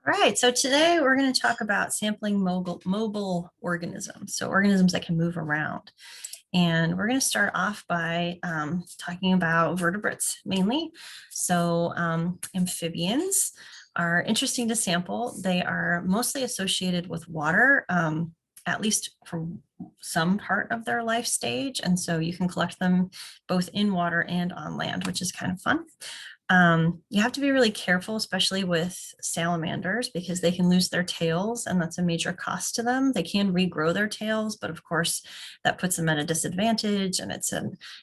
All right, so today we're going to talk about sampling mobile organisms, so organisms that can move around. And we're going to start off by talking about vertebrates mainly. So amphibians are interesting to sample. They are mostly associated with water, at least for some part of their life stage. And so you can collect them both in water and on land, which is kind of fun. You have to be really careful, especially with salamanders, because they can lose their tails, and that's a major cost to them. They can regrow their tails, but of course, that puts them at a disadvantage, and it's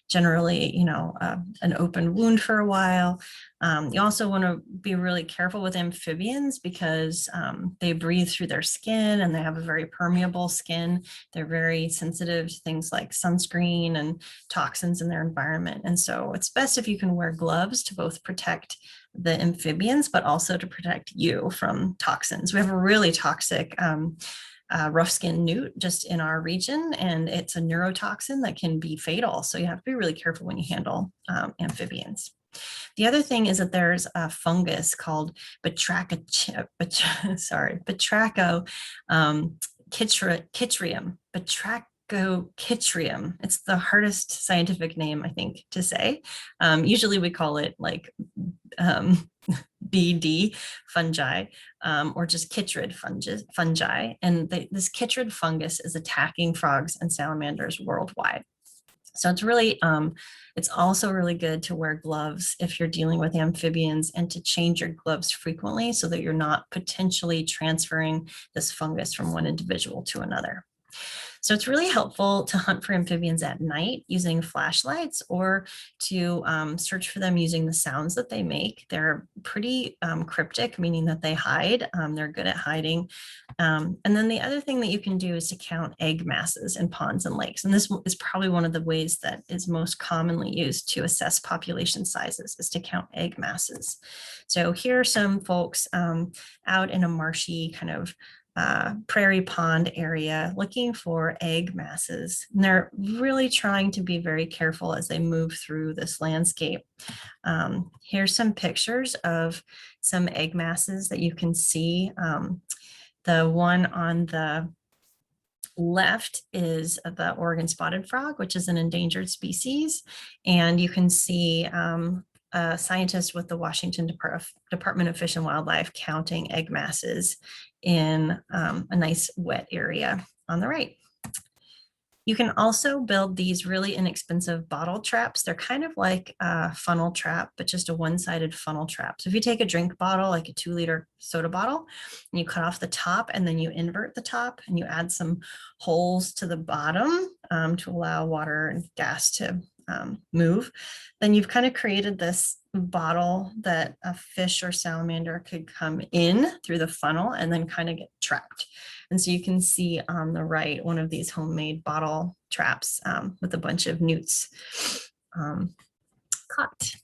generally, an open wound for a while. You also want to be really careful with amphibians because they breathe through their skin, and they have a very permeable skin. They're very sensitive to things like sunscreen and toxins in their environment. And so it's best if you can wear gloves to both protect the amphibians, but also to protect you from toxins. We have a really toxic rough skin newt just in our region, and it's a neurotoxin that can be fatal. So you have to be really careful when you handle amphibians. The other thing is that there's a fungus called batrachochytrium, Batrachochytrium. It's the hardest scientific name, I think, to say. Usually we call it like BD fungi, or just chytrid fungi. And this chytrid fungus is attacking frogs and salamanders worldwide. So it's really, it's also really good to wear gloves if you're dealing with amphibians, and to change your gloves frequently so that you're not potentially transferring this fungus from one individual to another. So it's really helpful to hunt for amphibians at night using flashlights, or to search for them using the sounds that they make. They're pretty cryptic, meaning that they hide. They're good at hiding. And then the other thing that you can do is to count egg masses in ponds and lakes. And this is probably one of the ways that is most commonly used to assess population sizes, is to count egg masses. So here are some folks out in a marshy kind of prairie pond area looking for egg masses. And they're really trying to be very careful as they move through this landscape. Here's some pictures of some egg masses that you can see. The one on the left is the Oregon spotted frog, which is an endangered species. And you can see a scientist with the Washington Department of Fish and Wildlife counting egg masses in a nice wet area on the right. You can also build these really inexpensive bottle traps. They're kind of like a funnel trap, but just a one-sided funnel trap. So if you take a drink bottle, like a 2-liter soda bottle, and you cut off the top, and then you invert the top, and you add some holes to the bottom to allow water and gas to move, then you've kind of created this bottle that a fish or salamander could come in through the funnel and then kind of get trapped. And so you can see on the right one of these homemade bottle traps with a bunch of newts caught.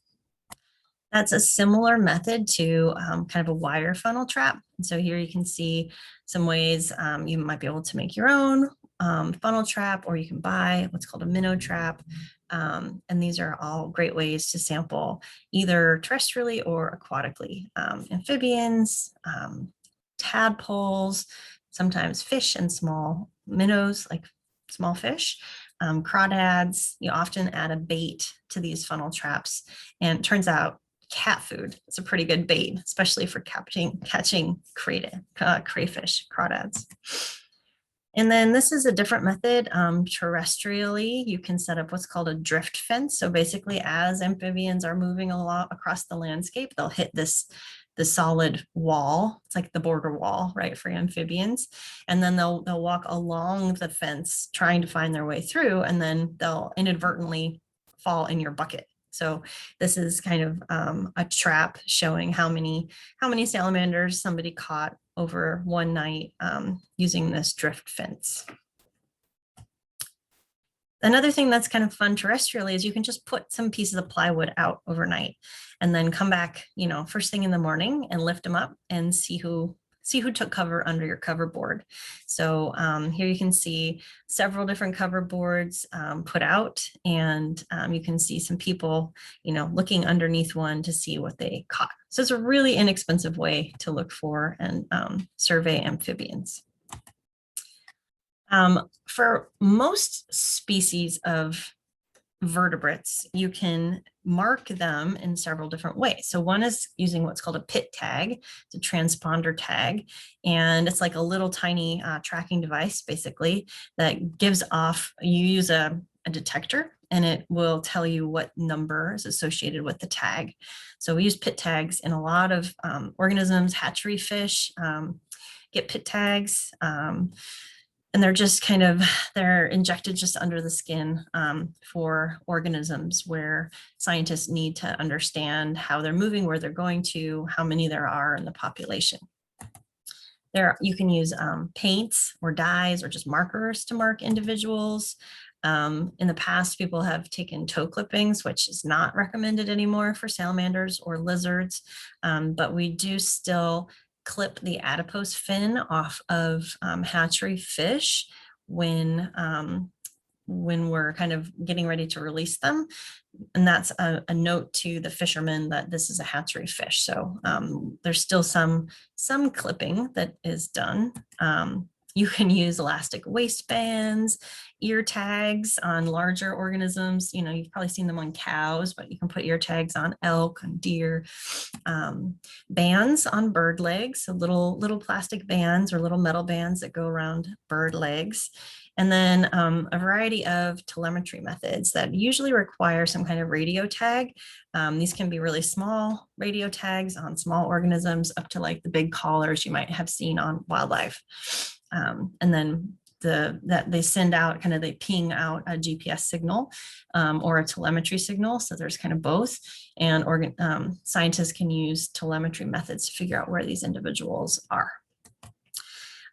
That's a similar method to kind of a wire funnel trap. And so here you can see some ways you might be able to make your own funnel trap, or you can buy what's called a minnow trap. And these are all great ways to sample either terrestrially or aquatically. Amphibians, tadpoles, sometimes fish and small minnows, like small fish, crawdads. You often add a bait to these funnel traps, and it turns out cat food is a pretty good bait, especially for catching crayfish, crawdads. And then this is a different method. Terrestrially, you can set up what's called a drift fence. So basically, as amphibians are moving along across the landscape, they'll hit the solid wall. It's like the border wall, right, for amphibians. And then they'll walk along the fence trying to find their way through, and then they'll inadvertently fall in your bucket. So this is kind of a trap showing how many salamanders somebody caught over one night using this drift fence. Another thing that's kind of fun terrestrially is you can just put some pieces of plywood out overnight, and then come back, first thing in the morning, and lift them up and see who took cover under your cover board. So here you can see several different cover boards put out, and you can see some people, looking underneath one to see what they caught. So it's a really inexpensive way to look for and survey amphibians. For most species of vertebrates, you can mark them in several different ways. So one is using what's called a PIT tag, it's a transponder tag, and it's like a little tiny tracking device, basically, that gives off, you use a detector, and it will tell you what number is associated with the tag. So we use PIT tags in a lot of organisms. Hatchery fish get PIT tags. And they're just they're injected just under the skin for organisms where scientists need to understand how they're moving, where they're going to, how many there are in the population. You can use paints or dyes or just markers to mark individuals. In the past, people have taken toe clippings, which is not recommended anymore for salamanders or lizards, but we do still clip the adipose fin off of hatchery fish when we're kind of getting ready to release them. And that's a note to the fishermen that this is a hatchery fish. So there's still some clipping that is done. You can use elastic waistbands, ear tags on larger organisms. You know, you've probably seen them on cows, but you can put ear tags on elk, on deer, bands on bird legs, so little plastic bands or little metal bands that go around bird legs. And then a variety of telemetry methods that usually require some kind of radio tag. These can be really small radio tags on small organisms up to like the big collars you might have seen on wildlife. And then that they send out, they ping out a GPS signal or a telemetry signal. So there's kind of both. And scientists can use telemetry methods to figure out where these individuals are.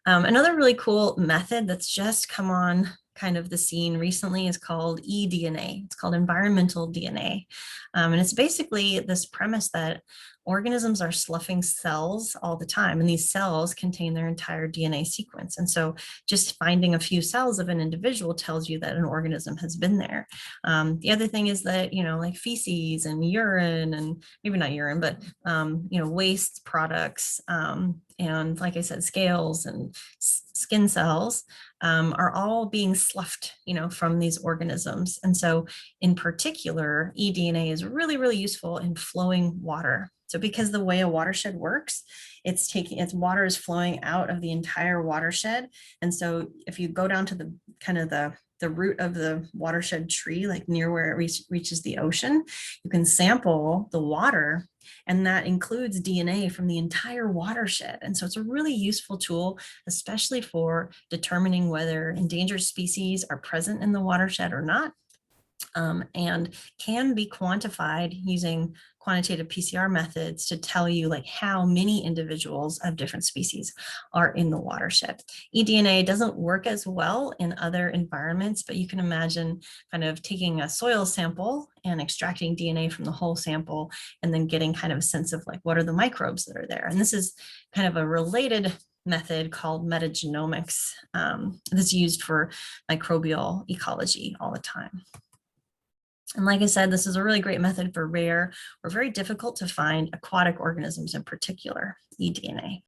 Another really cool method that's just come on the scene recently is called eDNA. It's called environmental DNA. And it's basically this premise that organisms are sloughing cells all the time, and these cells contain their entire DNA sequence. And so just finding a few cells of an individual tells you that an organism has been there. The other thing is that, like feces and urine, and maybe not urine, but, waste products, and like I said, scales and skin cells are all being sloughed, from these organisms. And so in particular, eDNA is really, really useful in flowing water. So because the way a watershed works, its water is flowing out of the entire watershed. And so if you go down to the root of the watershed tree, like near where it reaches the ocean, you can sample the water, and that includes DNA from the entire watershed. And so it's a really useful tool, especially for determining whether endangered species are present in the watershed or not, and can be quantified using quantitative PCR methods to tell you like how many individuals of different species are in the watershed. eDNA doesn't work as well in other environments, but you can imagine kind of taking a soil sample and extracting DNA from the whole sample, and then getting kind of a sense of like what are the microbes that are there. And this is kind of a related method called metagenomics that's used for microbial ecology all the time. And like I said, this is a really great method for rare or very difficult to find aquatic organisms in particular, eDNA.